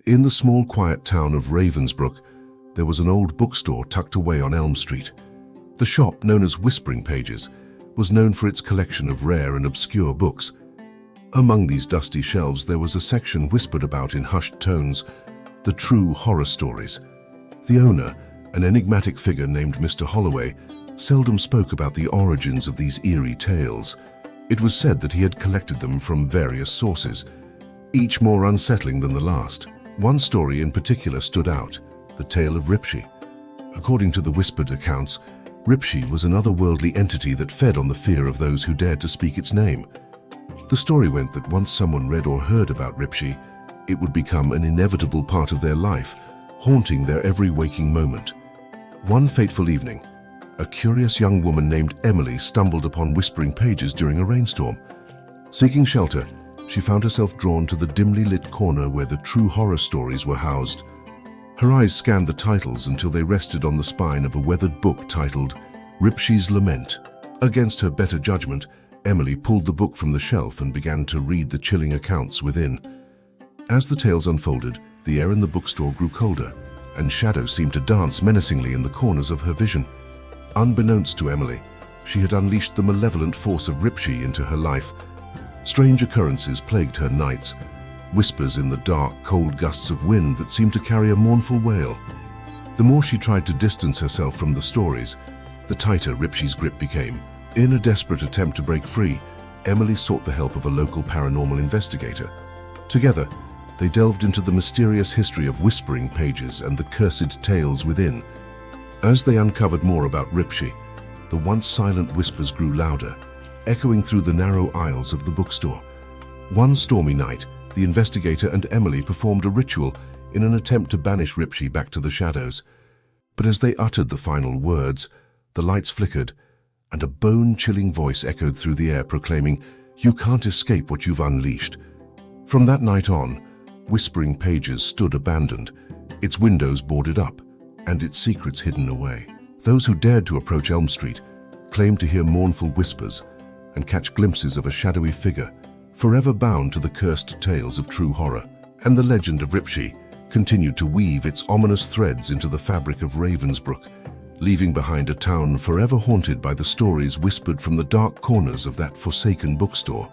In the small quiet town of Ravensbrook, there was an old bookstore tucked away on Elm Street. The shop, known as Whispering Pages, was known for its collection of rare and obscure books. Among these dusty shelves there was a section whispered about in hushed tones, the True Horror Stories. The owner, an enigmatic figure named Mr. Holloway, seldom spoke about the origins of these eerie tales. It was said that he had collected them from various sources, each more unsettling than the last. One story in particular stood out, the tale of Ripshy. According to the whispered accounts, Ripshy was an otherworldly entity that fed on the fear of those who dared to speak its name. The story went that once someone read or heard about Ripshy, it would become an inevitable part of their life, haunting their every waking moment. One fateful evening, a curious young woman named Emily stumbled upon Whispering Pages during a rainstorm. Seeking shelter, she found herself drawn to the dimly lit corner where the True Horror Stories were housed. Her eyes scanned the titles until they rested on the spine of a weathered book titled Ripshy's Lament. Against her better judgment, Emily pulled the book from the shelf and began to read the chilling accounts within. As the tales unfolded, the air in the bookstore grew colder, and shadows seemed to dance menacingly in the corners of her vision. Unbeknownst to Emily, she had unleashed the malevolent force of Ripshy into her life. Strange occurrences plagued her nights, whispers in the dark, cold gusts of wind that seemed to carry a mournful wail. The more she tried to distance herself from the stories, the tighter Ripshy's grip became. In a desperate attempt to break free, Emily sought the help of a local paranormal investigator. Together, they delved into the mysterious history of Whispering Pages and the cursed tales within. As they uncovered more about Ripshy, the once silent whispers grew louder, echoing through the narrow aisles of the bookstore. One stormy night, the investigator and Emily performed a ritual in an attempt to banish Ripshy back to the shadows. But as they uttered the final words, the lights flickered, and a bone-chilling voice echoed through the air proclaiming, "You can't escape what you've unleashed." From that night on, Whispering Pages stood abandoned, its windows boarded up, and its secrets hidden away. Those who dared to approach Elm Street claimed to hear mournful whispers and catch glimpses of a shadowy figure, forever bound to the cursed tales of true horror. And the legend of Ripshy continued to weave its ominous threads into the fabric of Ravensbrook, leaving behind a town forever haunted by the stories whispered from the dark corners of that forsaken bookstore.